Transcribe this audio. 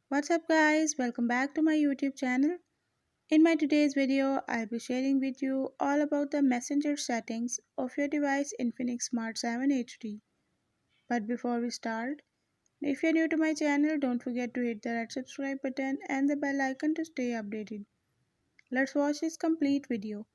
What's up guys, welcome back to my YouTube channel. In my today's video, I'll be sharing with you all about the messenger settings of your device Infinix Smart 7 HD. But before we start, if you're new to my channel, don't forget to hit the red subscribe button and the bell icon to stay updated. Let's watch this complete video.